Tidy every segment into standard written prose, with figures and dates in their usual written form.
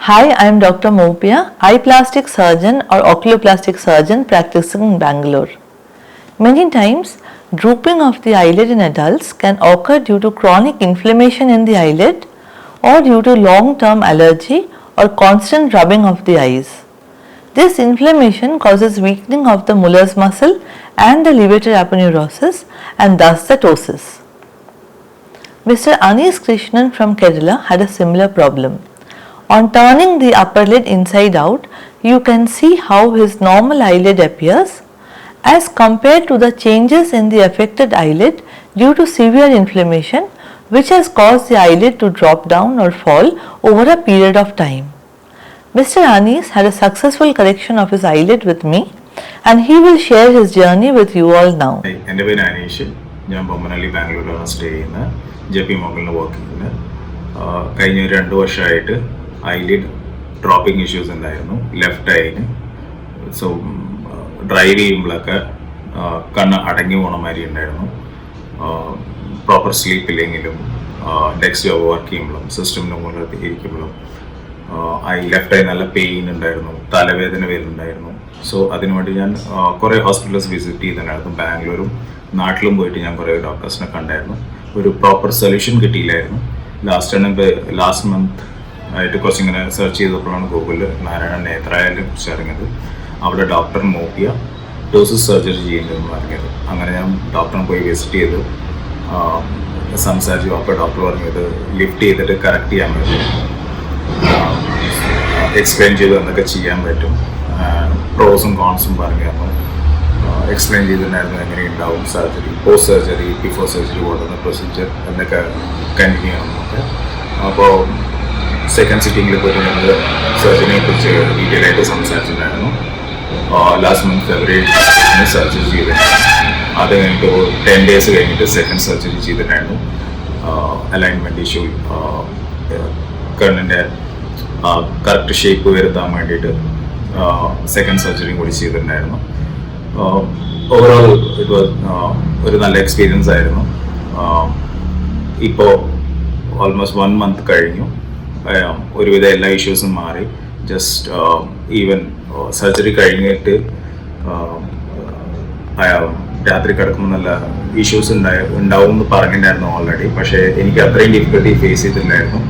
Hi, I am Dr. Mopia, eye plastic surgeon or oculoplastic surgeon practicing in Bangalore. Many times, drooping of the eyelid in adults can occur due to chronic inflammation in the eyelid or due to long-term allergy or constant rubbing of the eyes. This inflammation causes weakening of the Muller's muscle and the levator aponeurosis and thus the ptosis. Mr. Anis Krishnan from Kerala had a similar problem. On turning the upper lid inside out, you can see how his normal eyelid appears as compared to the changes in the affected eyelid due to severe inflammation, which has caused the eyelid to drop down or fall over a period of time. Mr. Anis had a successful correction of his eyelid with me, and he will share his journey with you all now. എൻ്റെ പേര് അനീഷ്. ഞാൻ ബൊമ്മനള്ളി ബാംഗ്ലൂരിലാണ് stay ചെയ്യുന്നത്. JP Morganൽ work ചെയ്യുന്നത്. കഴിഞ്ഞ 2 വർഷമായിട്ട് eyelid dropping issues ഉണ്ടായിരുന്നു left ഐന്. So drive ചെയ്യുമ്പോഴൊക്കെ കണ്ണ് അടങ്ങി പോണ മാതിരി ഉണ്ടായിരുന്നു. പ്രോപ്പർ സ്ലീപ്പ് ഇല്ലെങ്കിലും ഡെസ്ക് ജോബ് വർക്ക് ചെയ്യുമ്പോഴും സിസ്റ്റമിൻ്റെ മുകളിൽ ഇരിക്കുമ്പോഴും ലെഫ്റ്റ് ഐ നല്ല പെയിൻ ഉണ്ടായിരുന്നു, തലവേദന വരുന്നുണ്ടായിരുന്നു. സോ അതിനുവേണ്ടി ഞാൻ കുറേ ഹോസ്പിറ്റൽസ് വിസിറ്റ് ചെയ്തിട്ടുണ്ടായിരുന്നു. ബാംഗ്ലൂരും നാട്ടിലും പോയിട്ട് ഞാൻ കുറേ ഡോക്ടേഴ്സിനെ കണ്ടായിരുന്നു. ഒരു പ്രോപ്പർ സൊല്യൂഷൻ കിട്ടിയില്ലായിരുന്നു. ലാസ്റ്റ് മന്ത് ആയിട്ട് കുറച്ചിങ്ങനെ സെർച്ച് ചെയ്തപ്പോഴാണ് ഗൂഗിളിൽ നാരായണ നേത്രാലയത്തെ കുറിച്ച് അറിഞ്ഞത്. അവിടെ ഡോക്ടർ മോപ്പിയ ടോസിസ് സർജറി ചെയ്യുന്നതെന്ന് പറഞ്ഞത്. അങ്ങനെ ഞാൻ ഡോക്ടറിനെ പോയി വിസിറ്റ് ചെയ്തു, സംസാരിച്ചു. അപ്പോൾ ഡോക്ടർ പറഞ്ഞത് ലിഫ്റ്റ് ചെയ്തിട്ട് കറക്റ്റ് ചെയ്യാൻ പറ്റും, എക്സ്പ്ലെയിൻ ചെയ്ത് എന്തൊക്കെ ചെയ്യാൻ പറ്റും, പ്രോസും കോൺസും പറഞ്ഞു തന്നു. എക്സ്പ്ലെയിൻ ചെയ്തിട്ടുണ്ടായിരുന്നു എങ്ങനെ ഉണ്ടാവും surgery, post surgery, before surgery പോകുന്ന പ്രൊസീജിയർ എന്നൊക്കെ കണ്ടിന്യൂ ചെയ്യണമെന്നൊക്കെ. അപ്പോൾ സെക്കൻഡ് സിറ്റിങ്ങിൽ പോയിട്ട് ഞങ്ങൾ സർജറിനെ കുറിച്ച് ഡീറ്റെയിൽ ആയിട്ട് സംസാരിച്ചിട്ടുണ്ടായിരുന്നു. ലാസ്റ്റ് മന്ത് ഫെബ്രുവരി സർജറി ചെയ്തിട്ടുണ്ടായിരുന്നു. അത് കഴിഞ്ഞിട്ട് 10 days കഴിഞ്ഞിട്ട് സെക്കൻഡ് സർജറി ചെയ്തിട്ടുണ്ടായിരുന്നു. അലൈൻമെൻറ്റ് ഇഷ്യൂ, കണ്ണിൻ്റെ കറക്റ്റ് ഷേപ്പ് വരുത്താൻ വേണ്ടിയിട്ട് സെക്കൻഡ് സർജറിയും കൂടി ചെയ്തിട്ടുണ്ടായിരുന്നു. ഓവറോൾ ഇറ്റ് വാസ് ഒരു നല്ല എക്സ്പീരിയൻസ് ആയിരുന്നു. ഇപ്പോൾ ഓൾമോസ്റ്റ് 1 month കഴിഞ്ഞു. ഒരുവിധ എല്ലാ ഇഷ്യൂസും മാറി. ജസ്റ്റ് ഈവൻ സർജറി കഴിഞ്ഞിട്ട് രാത്രി കിടക്കുമ്പോൾ നല്ല ഇഷ്യൂസ് ഉണ്ടാവും എന്ന് പറഞ്ഞിട്ടുണ്ടായിരുന്നു ഓൾറെഡി. പക്ഷേ എനിക്ക് അത്രയും ഡിഫിക്കൽട്ടി ഫേസ് ചെയ്തിട്ടുണ്ടായിരുന്നു.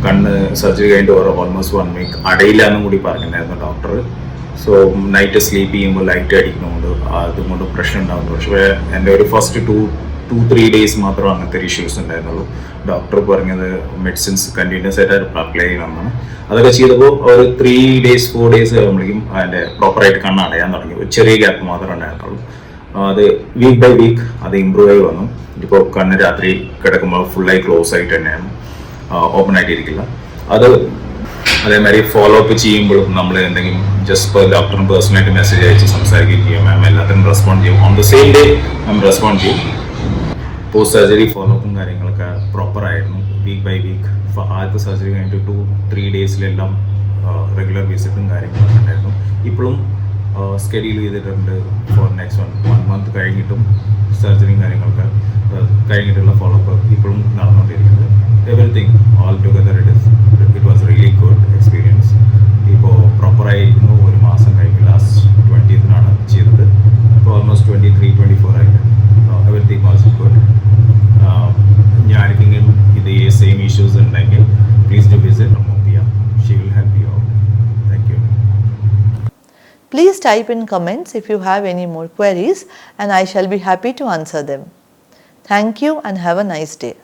കണ്ണ് സർജറി കഴിഞ്ഞിട്ട് ഓൾമോസ്റ്റ് 1 week അടയില്ല എന്നും കൂടി പറഞ്ഞിട്ടുണ്ടായിരുന്നു ഡോക്ടർ. സോ നൈറ്റ് സ്ലീപ്പ് ചെയ്യുമ്പോൾ ലൈറ്റ് അടിക്കുന്നുണ്ട്, അതുകൊണ്ട് പ്രശ്നം ഉണ്ടാകുന്നു. പക്ഷേ എൻ്റെ ഒരു ഫസ്റ്റ് 2-3 days മാത്രം അങ്ങനത്തെ ഒരു ഇഷ്യൂസ് ഉണ്ടായിരുന്നുള്ളൂ. ഡോക്ടർ പറഞ്ഞത് മെഡിസിൻസ് കണ്ടിന്യൂസ് ആയിട്ട് അപ്ലൈ ചെയ്യണമെന്നാണ്. അതൊക്കെ ചെയ്തപ്പോൾ ഒരു 3 days 4 days ആകുമ്പോഴേക്കും അതിൻ്റെ പ്രോപ്പറായിട്ട് കണ്ണ് അടയാൻ തുടങ്ങി. ഒരു ചെറിയ ഗ്യാപ്പ് മാത്രമേ ഉണ്ടായിരുന്നുള്ളൂ. അത് വീക്ക് ബൈ വീക്ക് അത് ഇമ്പ്രൂവ് ആയി വന്നു. ഇപ്പോൾ കണ്ണ് രാത്രി കിടക്കുമ്പോൾ ഫുള്ളായി ക്ലോസ് ആയിട്ട് തന്നെയാണ്, ഓപ്പൺ ആയിട്ടിരിക്കില്ല. അത് അതേമാതിരി ഫോളോ അപ്പ് ചെയ്യുമ്പോഴും നമ്മൾ എന്തെങ്കിലും ജസ്റ്റ് ഇപ്പോൾ ഡോക്ടറിന് പേഴ്സണലായിട്ട് മെസ്സേജ് അയച്ച് സംസാരിക്കുകയും ചെയ്യും. മാം എല്ലാത്തിനും റെസ്പോണ്ട് ചെയ്യും. On the same day ma'am respond ചെയ്യും. പോസ്റ്റ് സർജറി ഫോളോ അപ്പും കാര്യങ്ങളൊക്കെ പ്രോപ്പറായിരുന്നു. വീക്ക് ബൈ വീക്ക് ആദ്യത്തെ സർജറി കഴിഞ്ഞിട്ട് 2-3 days റെഗുലർ വിസിറ്റും കാര്യങ്ങളൊക്കെ ഉണ്ടായിരുന്നു. ഇപ്പോഴും സ്കെഡ്യൂൾ ചെയ്തിട്ടുണ്ട് ഫോർ നെക്സ്റ്റ് 1 month കഴിഞ്ഞിട്ടും സർജറിയും കാര്യങ്ങളൊക്കെ കഴിഞ്ഞിട്ടുള്ള ഫോളോ അപ്പ് ഇപ്പോഴും നടന്നുകൊണ്ടിരിക്കുന്നത്. Everything all together it was really good experience. ഇപ്പോൾ പ്രോപ്പറായിരുന്നു. 1 മാസം കഴിഞ്ഞ് ലാസ്റ്റ് 20th ചെയ്തത്. ഇപ്പോൾ ഓൾമോസ്റ്റ് 23-24 ആയിട്ട് എവറിത്തിങ് വാസ് ഗുഡ്. ആർക്കെങ്കിലും ഇത് സെയിം ഇഷ്യൂസ് ഉണ്ടെങ്കിൽ പ്ലീസ് ഡു വിസിറ്റ് മോപ്പിയ. She will help you out. Thank you. Please type in comments if you have any more queries and I shall be happy to answer them. Thank you and have a nice day.